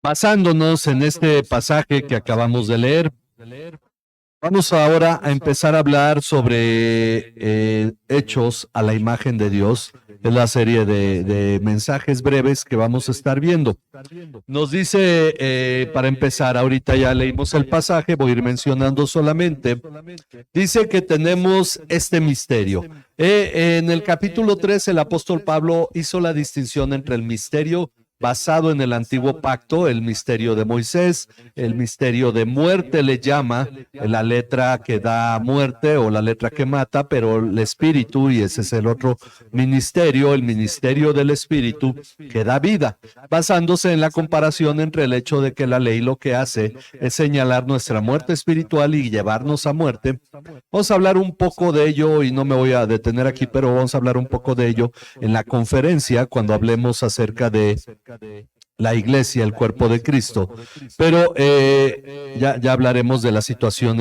Basándonos en este pasaje que acabamos de leer, vamos ahora a empezar a hablar sobre hechos a la imagen de Dios. Es la serie de mensajes breves que vamos a estar viendo. Nos dice, para empezar, ahorita ya leímos el pasaje, voy a ir mencionando solamente. Dice que tenemos este misterio. En el capítulo 3, el apóstol Pablo hizo la distinción entre el misterio basado en el antiguo pacto, el misterio de Moisés, el misterio de muerte le llama, la letra que da muerte o la letra que mata, pero el espíritu, y ese es el otro ministerio, el ministerio del espíritu que da vida, basándose en la comparación entre el hecho de que la ley lo que hace es señalar nuestra muerte espiritual y llevarnos a muerte. Vamos a hablar un poco de ello y no me voy a detener aquí, pero vamos a hablar un poco de ello en la conferencia cuando hablemos acerca de la iglesia, el cuerpo de Cristo, pero ya hablaremos de la situación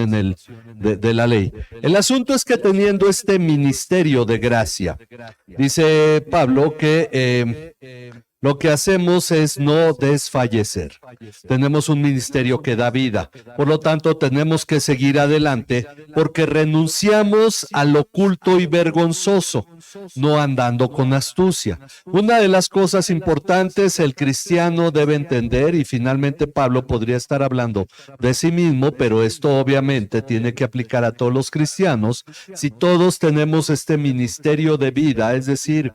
de la ley. El asunto es que teniendo este ministerio de gracia, dice Pablo que lo que hacemos es no desfallecer. Tenemos un ministerio que da vida. Por lo tanto, tenemos que seguir adelante porque renunciamos al oculto y vergonzoso, no andando con astucia. Una de las cosas importantes el cristiano debe entender, y finalmente Pablo podría estar hablando de sí mismo, pero esto obviamente tiene que aplicar a todos los cristianos. Si todos tenemos este ministerio de vida, es decir,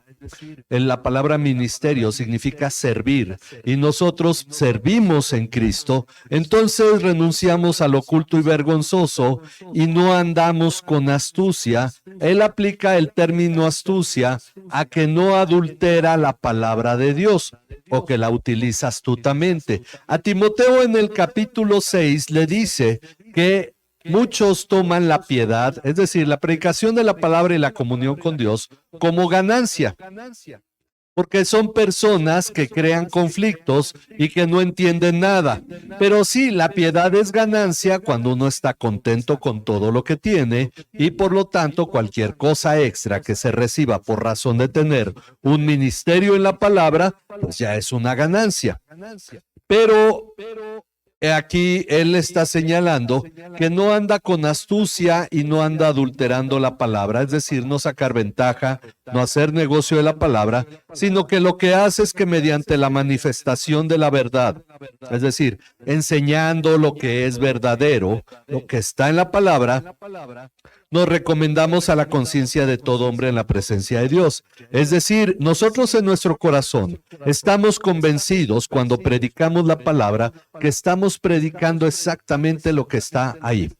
en la palabra ministerio significa servir y nosotros servimos en Cristo, entonces renunciamos al oculto y vergonzoso y no andamos con astucia. Él aplica el término astucia a que no adultera la palabra de Dios o que la utiliza astutamente. A Timoteo en el capítulo 6 le dice que muchos toman la piedad, es decir, la predicación de la palabra y la comunión con Dios, como ganancia, porque son personas que crean conflictos y que no entienden nada. Pero sí, la piedad es ganancia cuando uno está contento con todo lo que tiene y por lo tanto cualquier cosa extra que se reciba por razón de tener un ministerio en la palabra, pues ya es una ganancia. Pero aquí él está señalando que no anda con astucia y no anda adulterando la palabra, es decir, no sacar ventaja, no hacer negocio de la palabra, sino que lo que hace es que mediante la manifestación de la verdad, es decir, enseñando lo que es verdadero, lo que está en la palabra, nos recomendamos a la conciencia de todo hombre en la presencia de Dios. Es decir, nosotros en nuestro corazón estamos convencidos cuando predicamos la palabra que estamos predicando exactamente lo que está ahí.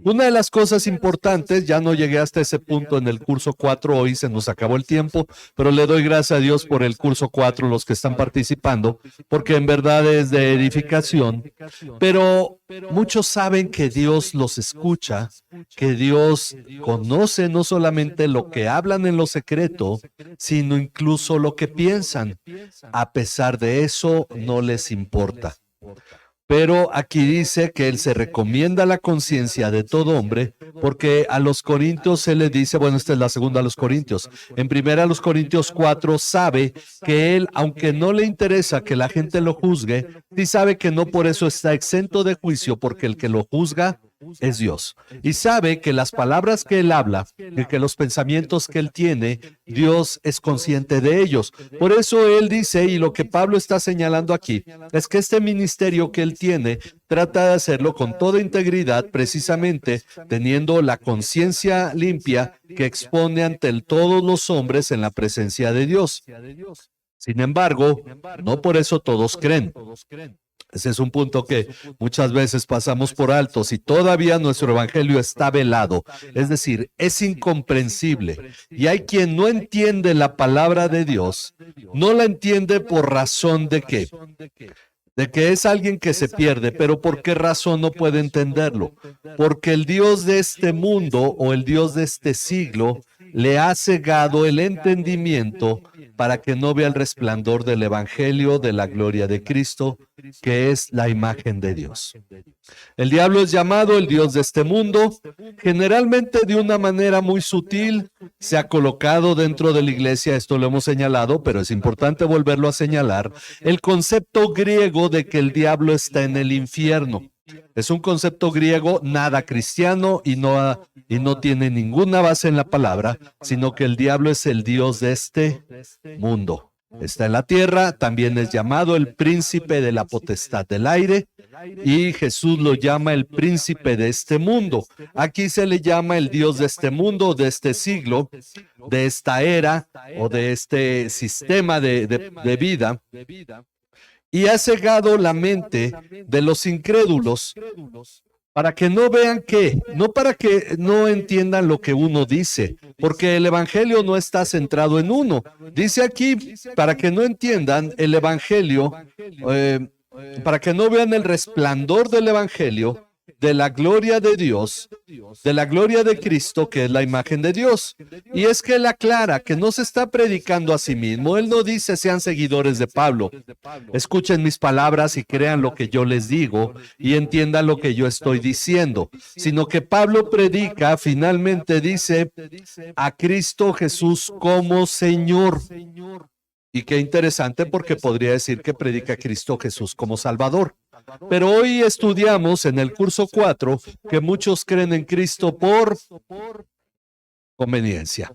Una de las cosas importantes, ya no llegué hasta ese punto en el curso 4, hoy se nos acabó el tiempo, pero le doy gracias a Dios por el curso 4, los que están participando, porque en verdad es de edificación, pero muchos saben que Dios los escucha, que Dios conoce no solamente lo que hablan en lo secreto, sino incluso lo que piensan. A pesar de eso, no les importa. Pero aquí dice que él se recomienda la conciencia de todo hombre, porque a los Corintios se le dice, bueno, esta es la segunda a los Corintios, en primera a los Corintios 4 sabe que él, aunque no le interesa que la gente lo juzgue, sí sabe que no por eso está exento de juicio, porque el que lo juzga es Dios. Y sabe que las palabras que él habla y que los pensamientos que él tiene, Dios es consciente de ellos. Por eso él dice, y lo que Pablo está señalando aquí, es que este ministerio que él tiene, trata de hacerlo con toda integridad, precisamente teniendo la conciencia limpia que expone ante todos los hombres en la presencia de Dios. Sin embargo, no por eso todos creen. Ese es un punto que muchas veces pasamos por alto. Si todavía nuestro evangelio está velado, es decir, es incomprensible, y hay quien no entiende la palabra de Dios, no la entiende por razón de qué. De que es alguien que se pierde, pero ¿por qué razón no puede entenderlo? Porque el Dios de este mundo o el Dios de este siglo le ha cegado el entendimiento para que no vea el resplandor del Evangelio de la gloria de Cristo, que es la imagen de Dios. El diablo es llamado el Dios de este mundo. Generalmente de una manera muy sutil se ha colocado dentro de la iglesia, esto lo hemos señalado, pero es importante volverlo a señalar, el concepto griego de que el diablo está en el infierno. Es un concepto griego nada cristiano y no tiene ninguna base en la palabra, sino que el diablo es el Dios de este mundo. Está en la tierra, también es llamado el príncipe de la potestad del aire, y Jesús lo llama el príncipe de este mundo. Aquí se le llama el Dios de este mundo, de este siglo, de esta era o de este sistema de vida. Y ha cegado la mente de los incrédulos para que no vean no para que no entiendan lo que uno dice, porque el evangelio no está centrado en uno. Dice aquí, para que no entiendan el evangelio, para que no vean el resplandor del evangelio, de la gloria de Dios, de la gloria de Cristo, que es la imagen de Dios. Y es que él aclara que no se está predicando a sí mismo. Él no dice sean seguidores de Pablo. Escuchen mis palabras y crean lo que yo les digo y entiendan lo que yo estoy diciendo. Sino que Pablo predica, finalmente dice, a Cristo Jesús como Señor. Y qué interesante, porque podría decir que predica a Cristo Jesús como Salvador. Pero hoy estudiamos en el curso 4 que muchos creen en Cristo por conveniencia.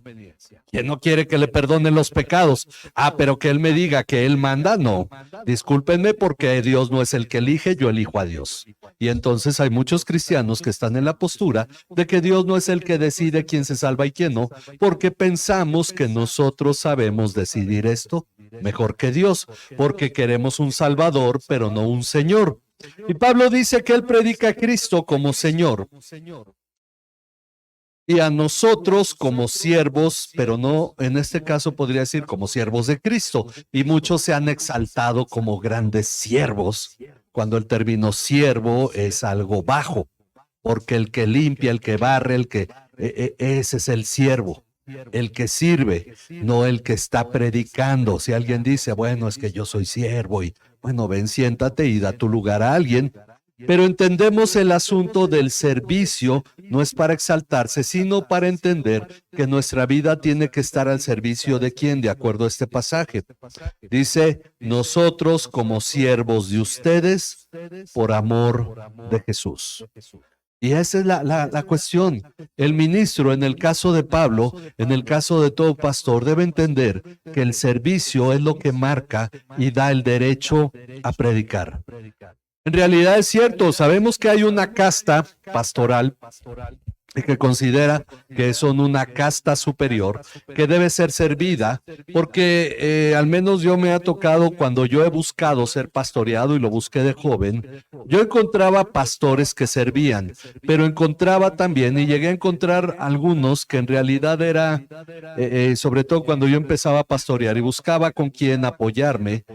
¿Quién no quiere que le perdonen los pecados? Pero que Él me diga que Él manda, no. Discúlpenme, porque Dios no es el que elige, yo elijo a Dios. Y entonces hay muchos cristianos que están en la postura de que Dios no es el que decide quién se salva y quién no, porque pensamos que nosotros sabemos decidir esto mejor que Dios, porque queremos un Salvador, pero no un Señor. Y Pablo dice que él predica a Cristo como Señor y a nosotros como siervos, pero no, en este caso podría decir como siervos de Cristo. Y muchos se han exaltado como grandes siervos, cuando el término siervo es algo bajo, porque el que limpia, el que barre, ese es el siervo. El que sirve, no el que está predicando. Si alguien dice, bueno, es que yo soy siervo, y bueno, ven, siéntate y da tu lugar a alguien. Pero entendemos el asunto del servicio, no es para exaltarse, sino para entender que nuestra vida tiene que estar al servicio de ¿quién? De acuerdo a este pasaje. Dice, nosotros como siervos de ustedes, por amor de Jesús. Y esa es la cuestión. El ministro, en el caso de Pablo, en el caso de todo pastor, debe entender que el servicio es lo que marca y da el derecho a predicar. En realidad es cierto, sabemos que hay una casta pastoral que considera que son una casta superior que debe ser servida, porque al menos yo me ha tocado cuando yo he buscado ser pastoreado y lo busqué de joven, yo encontraba pastores que servían, pero encontraba también y llegué a encontrar algunos que en realidad era, sobre todo cuando yo empezaba a pastorear y buscaba con quién apoyarme,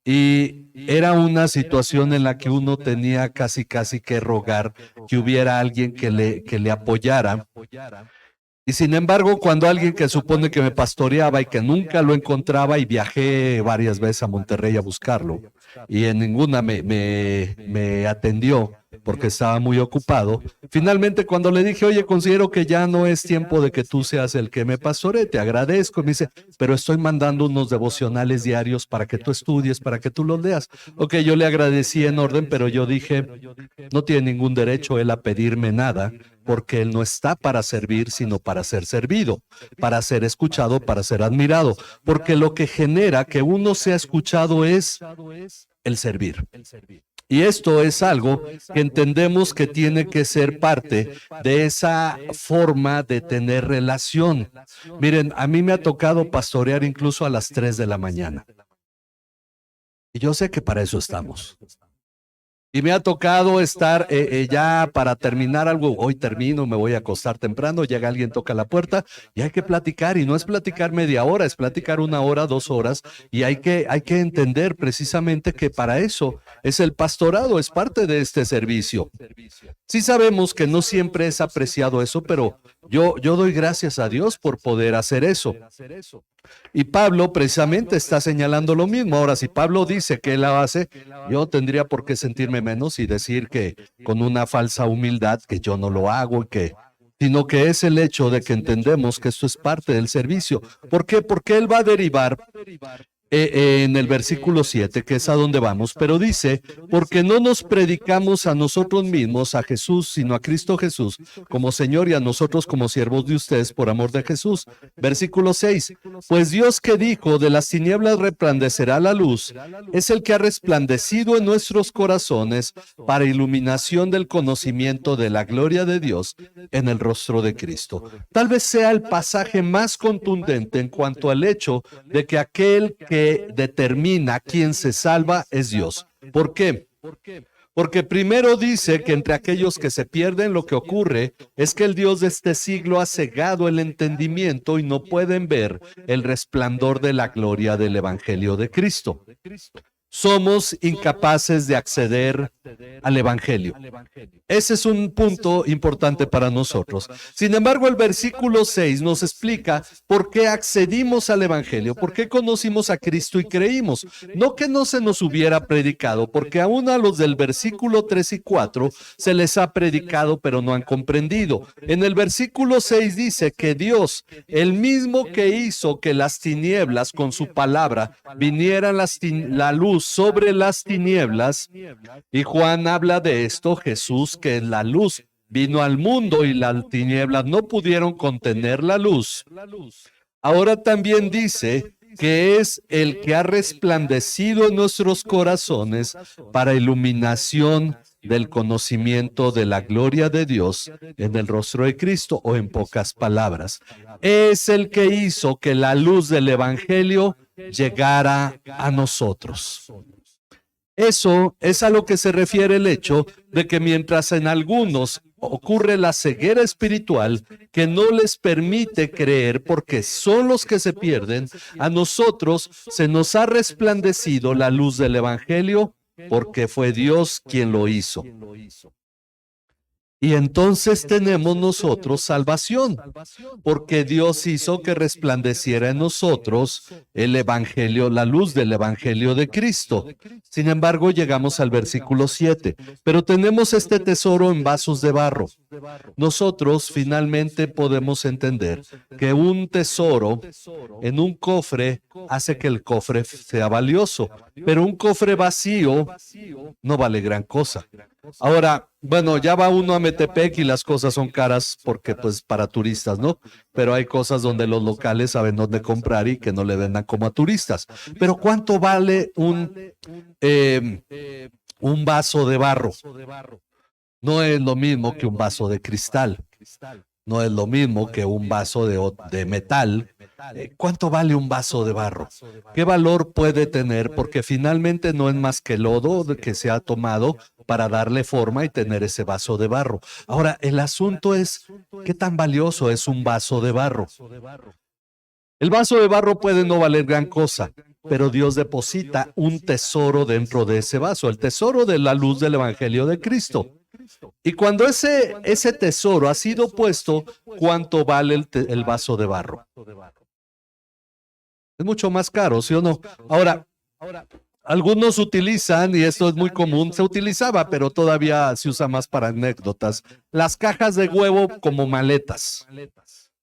y era una situación en la que uno tenía casi que rogar que hubiera alguien que le apoyara. Y sin embargo, cuando alguien que supone que me pastoreaba y que nunca lo encontraba, y viajé varias veces a Monterrey a buscarlo, y en ninguna me atendió porque estaba muy ocupado, finalmente cuando le dije, oye, considero que ya no es tiempo de que tú seas el que me pastoree, te agradezco, me dice, pero estoy mandando unos devocionales diarios para que tú estudies, para que tú los leas. Ok, yo le agradecí en orden, pero yo dije, no tiene ningún derecho él a pedirme nada, porque él no está para servir, sino para ser servido, para ser escuchado, para ser admirado, porque lo que genera que uno sea escuchado es el servir. Y esto es algo que entendemos que tiene que ser parte de esa forma de tener relación. Miren, a mí me ha tocado pastorear incluso a las 3 de la mañana. Y yo sé que para eso estamos. Y me ha tocado estar ya para terminar algo, hoy termino, me voy a acostar temprano, llega alguien, toca la puerta y hay que platicar, y no es platicar media hora, es platicar 1 hora, 2 horas, y hay que entender precisamente que para eso es el pastorado, es parte de este servicio. Sí sabemos que no siempre es apreciado eso, pero Yo doy gracias a Dios por poder hacer eso. Y Pablo precisamente está señalando lo mismo. Ahora, si Pablo dice que él la hace, yo tendría por qué sentirme menos y decir que con una falsa humildad que yo no lo hago y que sino que es el hecho de que entendemos que esto es parte del servicio. ¿Por qué? Porque él va a derivar en el versículo 7, que es a donde vamos, pero dice, porque no nos predicamos a nosotros mismos, a Jesús, sino a Cristo Jesús como Señor y a nosotros como siervos de ustedes por amor de Jesús. Versículo 6, pues Dios que dijo, de las tinieblas resplandecerá la luz, es el que ha resplandecido en nuestros corazones para iluminación del conocimiento de la gloria de Dios en el rostro de Cristo. Tal vez sea el pasaje más contundente en cuanto al hecho de que aquel que determina quién se salva es Dios. ¿Por qué? Porque primero dice que entre aquellos que se pierden lo que ocurre es que el Dios de este siglo ha cegado el entendimiento y no pueden ver el resplandor de la gloria del Evangelio de Cristo. Somos incapaces de acceder al Evangelio. Ese es un punto importante para nosotros. Sin embargo, el versículo 6 nos explica por qué accedimos al Evangelio, por qué conocimos a Cristo y creímos. No que no se nos hubiera predicado, porque aún a los del versículo 3 y 4 se les ha predicado, pero no han comprendido. En el versículo 6 dice que Dios, el mismo que hizo que las tinieblas con su palabra vinieran la luz sobre las tinieblas, y Juan habla de esto, Jesús, que es la luz, vino al mundo y las tinieblas no pudieron contener la luz. Ahora también dice que es el que ha resplandecido en nuestros corazones para iluminación del conocimiento de la gloria de Dios en el rostro de Cristo, o en pocas palabras, es el que hizo que la luz del Evangelio llegara a nosotros. Eso es a lo que se refiere el hecho de que mientras en algunos ocurre la ceguera espiritual que no les permite creer porque son los que se pierden, a nosotros se nos ha resplandecido la luz del Evangelio porque fue Dios quien lo hizo. Y entonces tenemos nosotros salvación, porque Dios hizo que resplandeciera en nosotros el Evangelio, la luz del Evangelio de Cristo. Sin embargo, llegamos al versículo 7, pero tenemos este tesoro en vasos de barro. Nosotros finalmente podemos entender que un tesoro en un cofre hace que el cofre sea valioso, pero un cofre vacío no vale gran cosa. Ahora, bueno, ya va uno a Metepec y las cosas son caras porque pues para turistas, ¿no? Pero hay cosas donde los locales saben dónde comprar y que no le vendan como a turistas. Pero ¿cuánto vale un vaso de barro? No es lo mismo que un vaso de cristal. No es lo mismo que un vaso de metal. ¿Cuánto vale un vaso de barro? ¿Qué valor puede tener? Porque finalmente no es más que lodo que se ha tomado para darle forma y tener ese vaso de barro. Ahora, el asunto es, ¿qué tan valioso es un vaso de barro? El vaso de barro puede no valer gran cosa, pero Dios deposita un tesoro dentro de ese vaso, el tesoro de la luz del Evangelio de Cristo. Y cuando ese tesoro ha sido puesto, ¿cuánto vale el vaso de barro? Es mucho más caro, ¿sí o no? Ahora, algunos utilizan, y esto es muy común, se utilizaba, pero todavía se usa más para anécdotas, las cajas de huevo como maletas,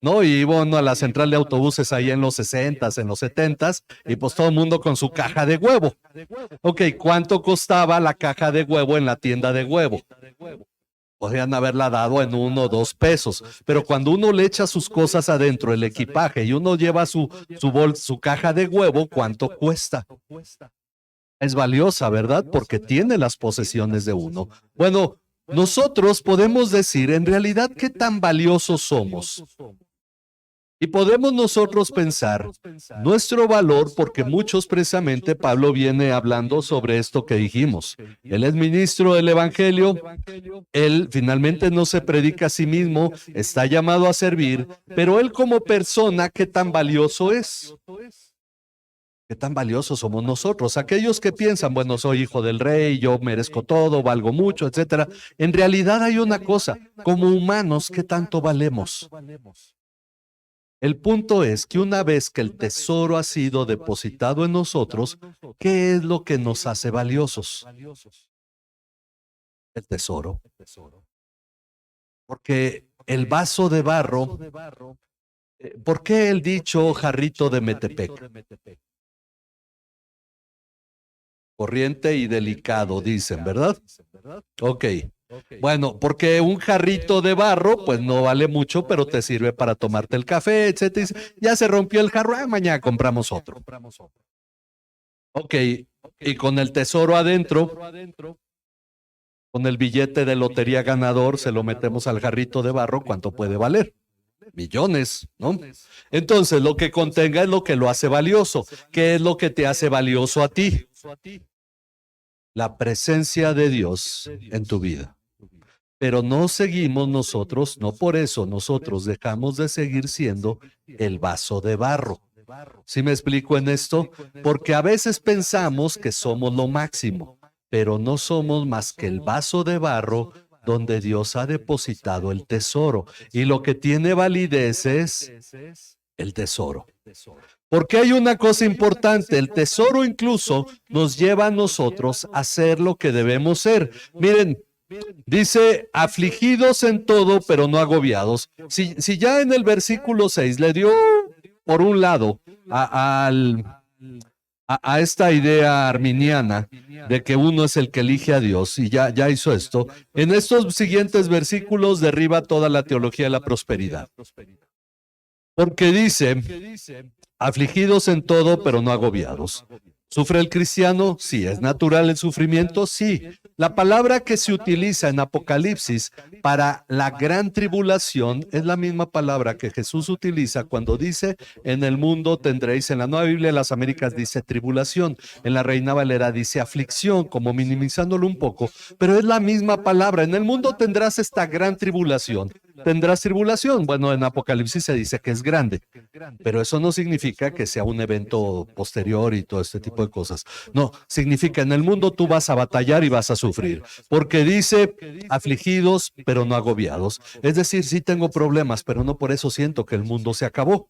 ¿no? Y iba uno a la central de autobuses ahí en los 60s, en los 70s, y pues todo el mundo con su caja de huevo. Ok, ¿cuánto costaba la caja de huevo en la tienda de huevo? Podrían haberla dado en 1 o 2 pesos, pero cuando uno le echa sus cosas adentro, el equipaje, y uno lleva su caja de huevo, ¿cuánto cuesta? Es valiosa, ¿verdad? Porque tiene las posesiones de uno. Bueno, nosotros podemos decir, en realidad, ¿qué tan valiosos somos? Y podemos nosotros pensar nuestro valor, porque muchos precisamente Pablo viene hablando sobre esto que dijimos. Él es ministro del Evangelio, él finalmente no se predica a sí mismo, está llamado a servir, pero él como persona, ¿qué tan valioso es? ¿Qué tan valiosos somos nosotros? Aquellos que piensan, bueno, soy hijo del rey, yo merezco todo, valgo mucho, etcétera. En realidad hay una cosa, como humanos, ¿qué tanto valemos? El punto es que una vez que el tesoro ha sido depositado en nosotros, ¿qué es lo que nos hace valiosos? El tesoro. Porque el vaso de barro, ¿por qué el dicho jarrito de Metepec? Corriente y delicado, dicen, ¿verdad? Ok. Bueno, porque un jarrito de barro, pues no vale mucho, pero te sirve para tomarte el café, etcétera. Ya se rompió el jarro, mañana compramos otro. Ok, y con el tesoro adentro, con el billete de lotería ganador, se lo metemos al jarrito de barro, ¿cuánto puede valer? Millones, ¿no? Entonces, lo que contenga es lo que lo hace valioso. ¿Qué es lo que te hace valioso a ti? La presencia de Dios en tu vida. Pero no seguimos nosotros, no por eso nosotros dejamos de seguir siendo el vaso de barro. ¿Sí me explico en esto? Porque a veces pensamos que somos lo máximo, pero no somos más que el vaso de barro donde Dios ha depositado el tesoro. Y lo que tiene validez es el tesoro. Porque hay una cosa importante, el tesoro incluso nos lleva a nosotros a ser lo que debemos ser. Miren, dice, afligidos en todo, pero no agobiados. Si ya en el versículo 6 le dio, por un lado, a esta idea arminiana de que uno es el que elige a Dios, y ya hizo esto, en estos siguientes versículos derriba toda la teología de la prosperidad. Porque dice, afligidos en todo, pero no agobiados. ¿Sufre el cristiano? Sí. ¿Es natural el sufrimiento? Sí. La palabra que se utiliza en Apocalipsis para la gran tribulación es la misma palabra que Jesús utiliza cuando dice, en el mundo tendréis, en la Nueva Biblia de las Américas dice tribulación, en la Reina Valera dice aflicción, como minimizándolo un poco, pero es la misma palabra. En el mundo tendrás esta gran tribulación. ¿Tendrás tribulación? Bueno, en Apocalipsis se dice que es grande, pero eso no significa que sea un evento posterior y todo este tipo de cosas. No, significa en el mundo tú vas a batallar y vas a sufrir, porque dice afligidos, pero no agobiados. Es decir, sí tengo problemas, pero no por eso siento que el mundo se acabó.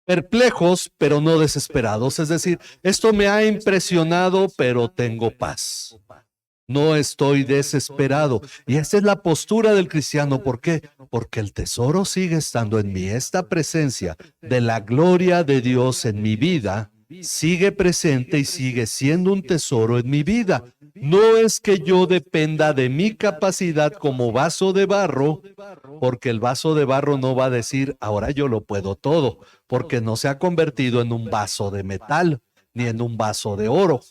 Perplejos, pero no desesperados. Es decir, esto me ha impresionado, pero tengo paz. No estoy desesperado. Y esta es la postura del cristiano. ¿Por qué? Porque el tesoro sigue estando en mí. Esta presencia de la gloria de Dios en mi vida sigue presente y sigue siendo un tesoro en mi vida. No es que yo dependa de mi capacidad como vaso de barro, porque el vaso de barro no va a decir, ahora yo lo puedo todo, porque no se ha convertido en un vaso de metal ni en un vaso de oro.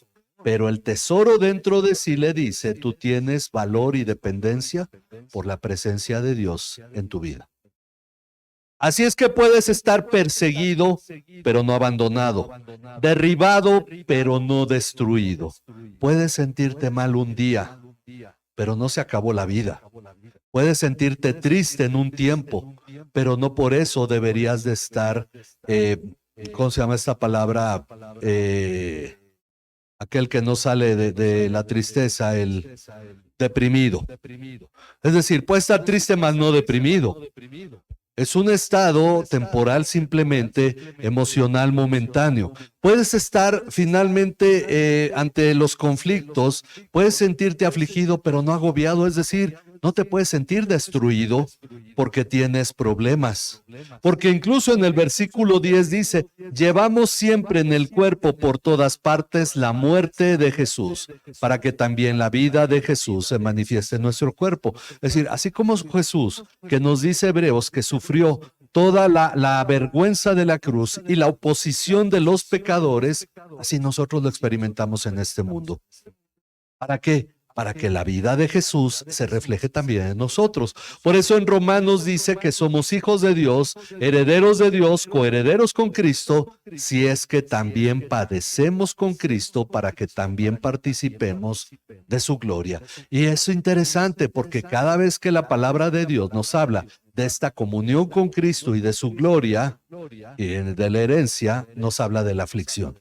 Pero el tesoro dentro de sí le dice, tú tienes valor y dependencia por la presencia de Dios en tu vida. Así es que puedes estar perseguido, pero no abandonado, derribado, pero no destruido. Puedes sentirte mal un día, pero no se acabó la vida. Puedes sentirte triste en un tiempo, pero no por eso deberías de estar, ¿cómo se llama esta palabra? Aquel que no sale de la tristeza, el deprimido. Es decir, puede estar triste, mas no deprimido. Es un estado temporal, simplemente emocional, momentáneo. Puedes estar finalmente ante los conflictos, puedes sentirte afligido, pero no agobiado, es decir, no te puedes sentir destruido porque tienes problemas. Porque incluso en el versículo 10 dice, llevamos siempre en el cuerpo por todas partes la muerte de Jesús, para que también la vida de Jesús se manifieste en nuestro cuerpo. Es decir, así como Jesús, que nos dice Hebreos que sufrió toda la vergüenza de la cruz y la oposición de los pecadores, así nosotros lo experimentamos en este mundo. ¿Para qué? Para que la vida de Jesús se refleje también en nosotros. Por eso en Romanos dice que somos hijos de Dios, coherederos con Cristo, si es que también padecemos con Cristo para que también participemos de su gloria. Y eso es interesante porque cada vez que la palabra de Dios nos habla de esta comunión con Cristo y de su gloria y de la herencia, nos habla de la aflicción.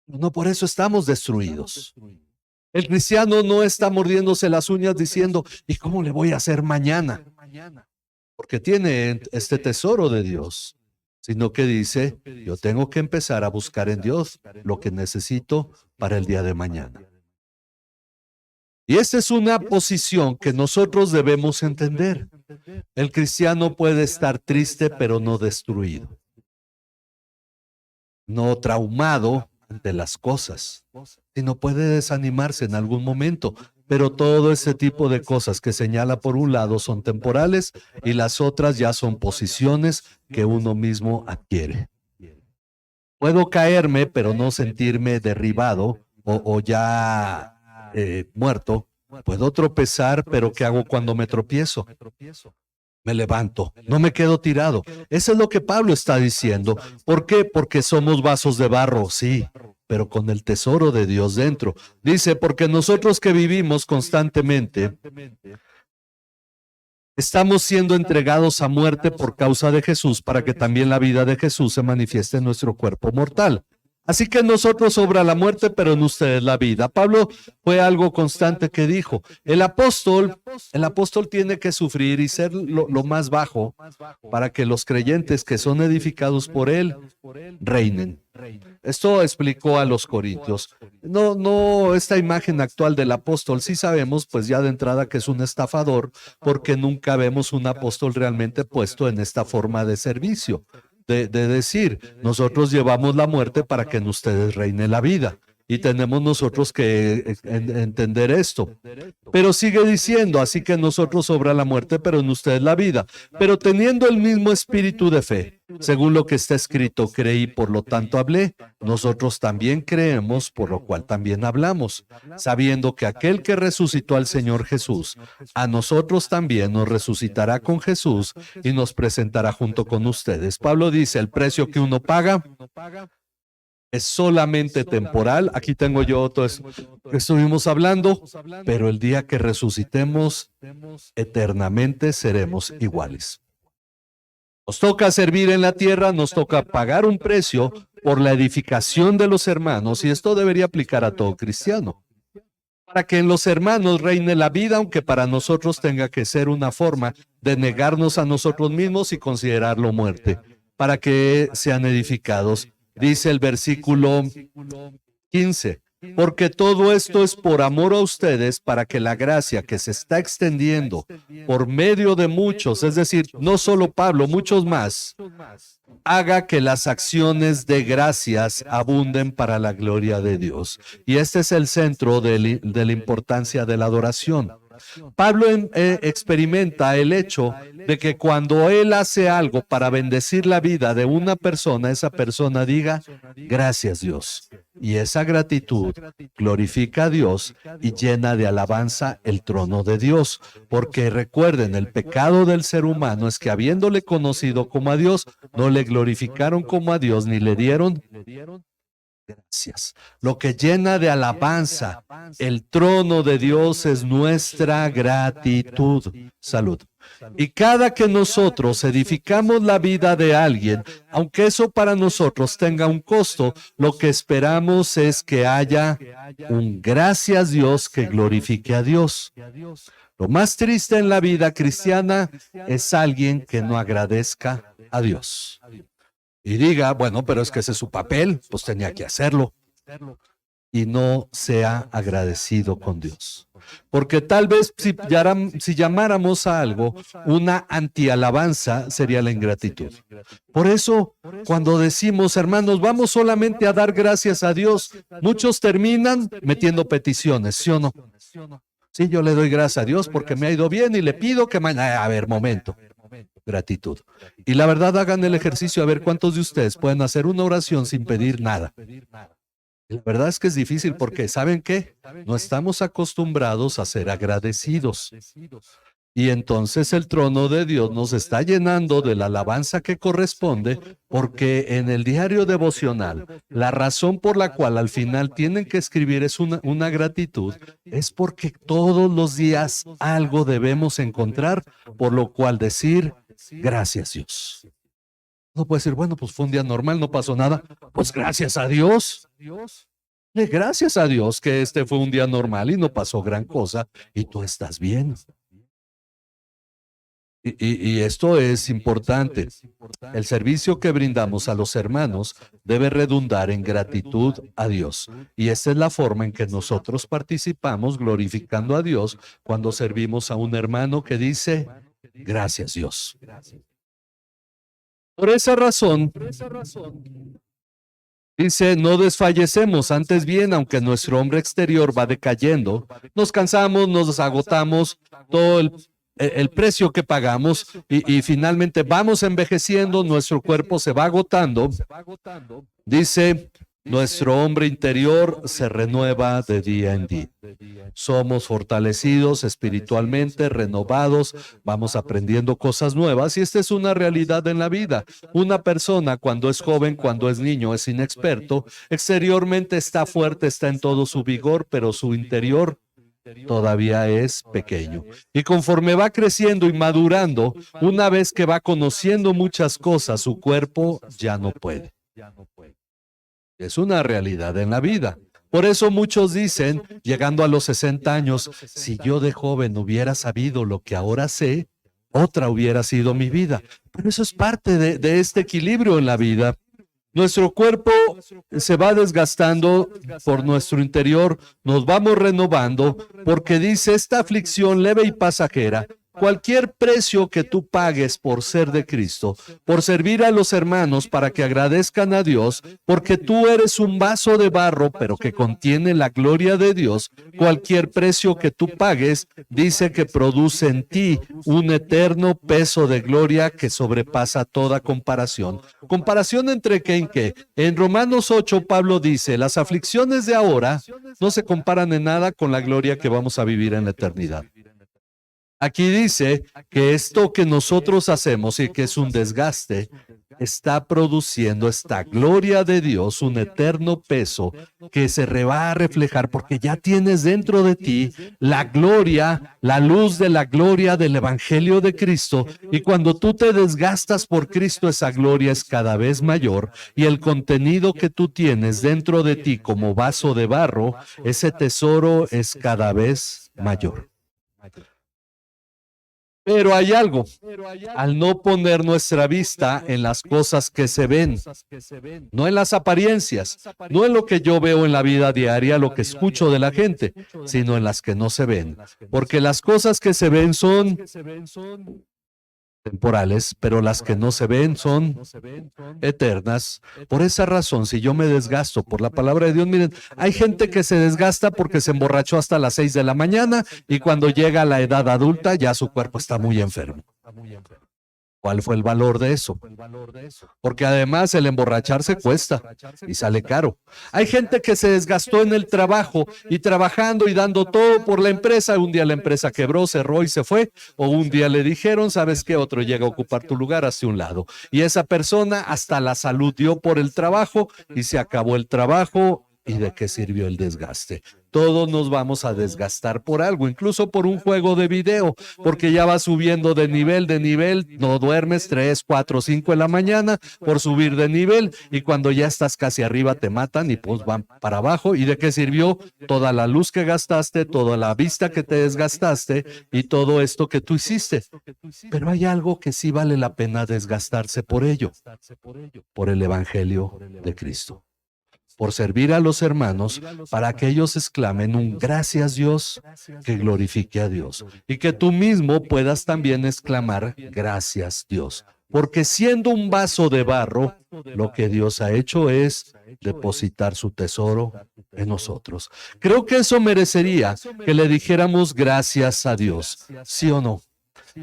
No por eso estamos destruidos. El cristiano no está mordiéndose las uñas diciendo, ¿y cómo le voy a hacer mañana? Porque tiene este tesoro de Dios, sino que dice, yo tengo que empezar a buscar en Dios lo que necesito para el día de mañana. Y esta es una posición que nosotros debemos entender. El cristiano puede estar triste, pero no destruido, no traumado ante las cosas, sino puede desanimarse en algún momento. Pero todo ese tipo de cosas que señala por un lado son temporales y las otras ya son posiciones que uno mismo adquiere. Puedo caerme, pero no sentirme derribado o ya muerto. Puedo tropezar, pero ¿qué hago cuando me tropiezo? Me levanto, no me quedo tirado. Eso es lo que Pablo está diciendo. ¿Por qué? Porque somos vasos de barro, sí, pero con el tesoro de Dios dentro. Dice, porque nosotros que vivimos constantemente estamos siendo entregados a muerte por causa de Jesús para que también la vida de Jesús se manifieste en nuestro cuerpo mortal. Así que en nosotros sobra la muerte, pero en ustedes la vida. Pablo fue algo constante que dijo. El apóstol tiene que sufrir y ser lo más bajo para que los creyentes que son edificados por él reinen. Esto explicó a los corintios. No, esta imagen actual del apóstol, sí sabemos, pues ya de entrada que es un estafador, porque nunca vemos un apóstol realmente puesto en esta forma de servicio. De decir, nosotros llevamos la muerte para que en ustedes reine la vida. Y tenemos nosotros que entender esto. Pero sigue diciendo, así que en nosotros sobra la muerte, pero en ustedes la vida. Pero teniendo el mismo espíritu de fe, según lo que está escrito, creí, por lo tanto hablé. Nosotros también creemos, por lo cual también hablamos, sabiendo que aquel que resucitó al Señor Jesús, a nosotros también nos resucitará con Jesús y nos presentará junto con ustedes. Pablo dice, el precio que uno paga es solamente temporal. Aquí tengo yo todo eso que estuvimos hablando, pero el día que resucitemos, eternamente seremos iguales. Nos toca servir en la tierra, nos toca pagar un precio por la edificación de los hermanos, y esto debería aplicar a todo cristiano. Para que en los hermanos reine la vida, aunque para nosotros tenga que ser una forma de negarnos a nosotros mismos y considerarlo muerte, para que sean edificados. Dice el versículo 15, porque todo esto es por amor a ustedes, para que la gracia que se está extendiendo por medio de muchos, es decir, no solo Pablo, muchos más, haga que las acciones de gracias abunden para la gloria de Dios. Y este es el centro de la importancia de la adoración. Pablo experimenta el hecho de que cuando él hace algo para bendecir la vida de una persona, esa persona diga, gracias Dios. Y esa gratitud glorifica a Dios y llena de alabanza el trono de Dios. Porque recuerden, el pecado del ser humano es que habiéndole conocido como a Dios, no le glorificaron como a Dios ni le dieron gracias. Lo que llena de alabanza el trono de Dios es nuestra gratitud. Salud. Y cada que nosotros edificamos la vida de alguien, aunque eso para nosotros tenga un costo, lo que esperamos es que haya un gracias Dios que glorifique a Dios. Lo más triste en la vida cristiana es alguien que no agradezca a Dios. Y diga, bueno, pero es que ese es su papel, pues tenía que hacerlo. Y no sea agradecido con Dios. Porque tal vez si llamáramos a algo una antialabanza, sería la ingratitud. Por eso, cuando decimos, hermanos, vamos solamente a dar gracias a Dios, muchos terminan metiendo peticiones, ¿sí o no? Sí, yo le doy gracias a Dios porque me ha ido bien y le pido que mañana, a ver, momento. Gratitud. Y la verdad, hagan el ejercicio a ver cuántos de ustedes pueden hacer una oración sin pedir nada. La verdad es que es difícil porque, ¿saben qué? No estamos acostumbrados a ser agradecidos. Y entonces el trono de Dios nos está llenando de la alabanza que corresponde, porque en el diario devocional, la razón por la cual al final tienen que escribir es una gratitud, es porque todos los días algo debemos encontrar, por lo cual decir, gracias Dios. No puede decir, bueno, pues fue un día normal, no pasó nada. Pues gracias a Dios. Gracias a Dios que este fue un día normal y no pasó gran cosa y tú estás bien. Y esto es importante. El servicio que brindamos a los hermanos debe redundar en gratitud a Dios. Y esta es la forma en que nosotros participamos glorificando a Dios cuando servimos a un hermano que dice, gracias Dios. Por esa razón, dice, no desfallecemos, antes bien, aunque nuestro hombre exterior va decayendo, nos cansamos, nos agotamos, todo el precio que pagamos y finalmente vamos envejeciendo, nuestro cuerpo se va agotando. Dice, nuestro hombre interior se renueva de día en día. Somos fortalecidos espiritualmente, renovados, vamos aprendiendo cosas nuevas y esta es una realidad en la vida. Una persona cuando es joven, cuando es niño, es inexperto, exteriormente está fuerte, está en todo su vigor, pero su interior todavía es pequeño. Y conforme va creciendo y madurando, una vez que va conociendo muchas cosas, su cuerpo ya no puede. Es una realidad en la vida. Por eso muchos dicen, llegando a los 60 años, si yo de joven hubiera sabido lo que ahora sé, otra hubiera sido mi vida. Pero eso es parte de este equilibrio en la vida. Nuestro cuerpo se va desgastando por nuestro interior, nos vamos renovando, porque dice esta aflicción leve y pasajera. Cualquier precio que tú pagues por ser de Cristo, por servir a los hermanos para que agradezcan a Dios, porque tú eres un vaso de barro, pero que contiene la gloria de Dios, cualquier precio que tú pagues, dice que produce en ti un eterno peso de gloria que sobrepasa toda comparación. ¿Comparación entre qué en qué? En Romanos 8, Pablo dice, las aflicciones de ahora no se comparan en nada con la gloria que vamos a vivir en la eternidad. Aquí dice que esto que nosotros hacemos y que es un desgaste, está produciendo esta gloria de Dios, un eterno peso que se va a reflejar porque ya tienes dentro de ti la gloria, la luz de la gloria del Evangelio de Cristo. Y cuando tú te desgastas por Cristo, esa gloria es cada vez mayor y el contenido que tú tienes dentro de ti como vaso de barro, ese tesoro es cada vez mayor. Pero hay algo, al no poner nuestra vista en las cosas que se ven, no en las apariencias, no en lo que yo veo en la vida diaria, lo que escucho de la gente, sino en las que no se ven. Porque las cosas que se ven son temporales, pero las que no se ven son eternas. Por esa razón, si yo me desgasto por la palabra de Dios, miren, hay gente que se desgasta porque se emborrachó hasta las 6 de la mañana y cuando llega a la edad adulta ya su cuerpo está muy enfermo. ¿Cuál fue el valor de eso? Porque además el emborracharse cuesta y sale caro. Hay gente que se desgastó en el trabajo y trabajando y dando todo por la empresa. Un día la empresa quebró, cerró y se fue. O un día le dijeron, ¿sabes qué? Otro llega a ocupar tu lugar hacia un lado. Y esa persona hasta la salud dio por el trabajo y se acabó el trabajo. ¿Y de qué sirvió el desgaste? Todos nos vamos a desgastar por algo, incluso por un juego de video, porque ya vas subiendo de nivel, no duermes 3, 4, 5 en la mañana por subir de nivel y cuando ya estás casi arriba te matan y pues van para abajo. ¿Y de qué sirvió toda la luz que gastaste, toda la vista que te desgastaste y todo esto que tú hiciste? Pero hay algo que sí vale la pena desgastarse por ello, por el Evangelio de Cristo. Por servir a los hermanos, para que ellos exclamen un gracias Dios, que glorifique a Dios. Y que tú mismo puedas también exclamar gracias Dios. Porque siendo un vaso de barro, lo que Dios ha hecho es depositar su tesoro en nosotros. Creo que eso merecería que le dijéramos gracias a Dios, ¿sí o no?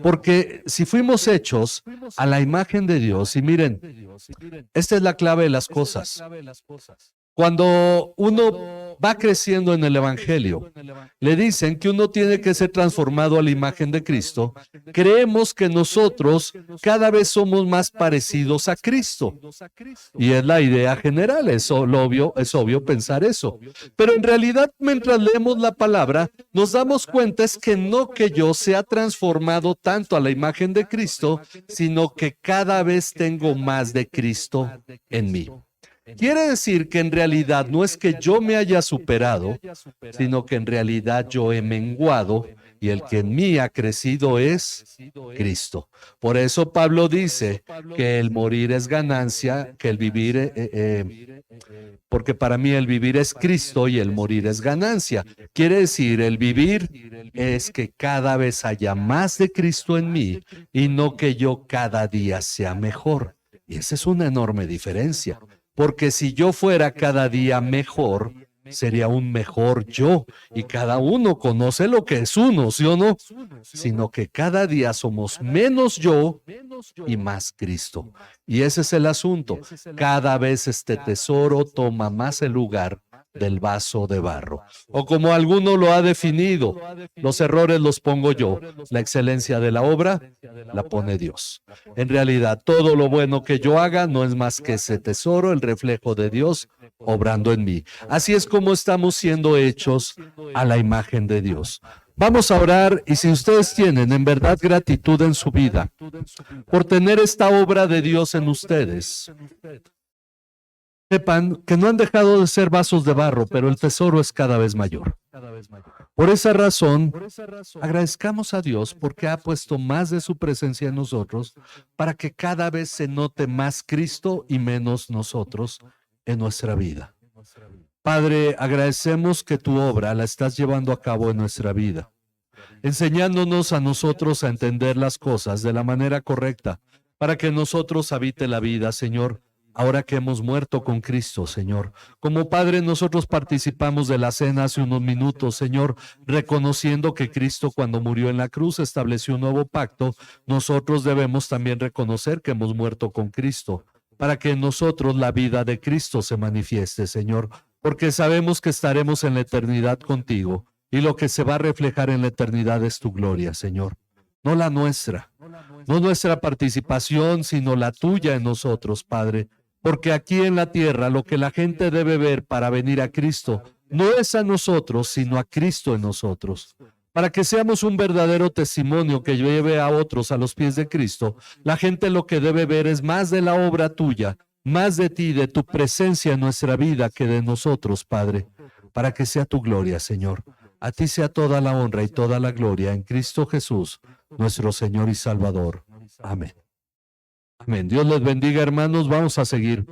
Porque si fuimos hechos a la imagen de Dios, y miren, esta es la clave de las cosas. Cuando uno va creciendo en el Evangelio. Le dicen que uno tiene que ser transformado a la imagen de Cristo. Creemos que nosotros cada vez somos más parecidos a Cristo. Y es la idea general, es obvio pensar eso. Pero en realidad, mientras leemos la palabra, nos damos cuenta es que no que yo sea transformado tanto a la imagen de Cristo, sino que cada vez tengo más de Cristo en mí. Quiere decir que en realidad no es que yo me haya superado, sino que en realidad yo he menguado y el que en mí ha crecido es Cristo. Por eso Pablo dice que el morir es ganancia, que el vivir, porque para mí el vivir es Cristo y el morir es ganancia. Quiere decir, el vivir es que cada vez haya más de Cristo en mí y no que yo cada día sea mejor. Y esa es una enorme diferencia. Porque si yo fuera cada día mejor, sería un mejor yo. Y cada uno conoce lo que es uno, ¿sí o no? Sino que cada día somos menos yo y más Cristo. Y ese es el asunto. Cada vez este tesoro toma más el lugar del vaso de barro. O como alguno lo ha definido, los errores los pongo yo, la excelencia de la obra la pone Dios. En realidad, todo lo bueno que yo haga no es más que ese tesoro, el reflejo de Dios obrando en mí. Así es como estamos siendo hechos a la imagen de Dios. Vamos a orar y si ustedes tienen en verdad gratitud en su vida por tener esta obra de Dios en ustedes, sepan que no han dejado de ser vasos de barro, pero el tesoro es cada vez mayor. Por esa razón, agradezcamos a Dios porque ha puesto más de su presencia en nosotros para que cada vez se note más Cristo y menos nosotros en nuestra vida. Padre, agradecemos que tu obra la estás llevando a cabo en nuestra vida, enseñándonos a nosotros a entender las cosas de la manera correcta para que nosotros habite la vida, Señor. Ahora que hemos muerto con Cristo, Señor. Como Padre, nosotros participamos de la cena hace unos minutos, Señor, reconociendo que Cristo cuando murió en la cruz estableció un nuevo pacto. Nosotros debemos también reconocer que hemos muerto con Cristo, para que en nosotros la vida de Cristo se manifieste, Señor, porque sabemos que estaremos en la eternidad contigo y lo que se va a reflejar en la eternidad es tu gloria, Señor. No la nuestra, no nuestra participación, sino la tuya en nosotros, Padre. Porque aquí en la tierra lo que la gente debe ver para venir a Cristo no es a nosotros, sino a Cristo en nosotros. Para que seamos un verdadero testimonio que lleve a otros a los pies de Cristo, la gente lo que debe ver es más de la obra tuya, más de ti, de tu presencia en nuestra vida que de nosotros, Padre. Para que sea tu gloria, Señor. A ti sea toda la honra y toda la gloria en Cristo Jesús, nuestro Señor y Salvador. Amén. Amén. Dios les bendiga, hermanos. Vamos a seguir.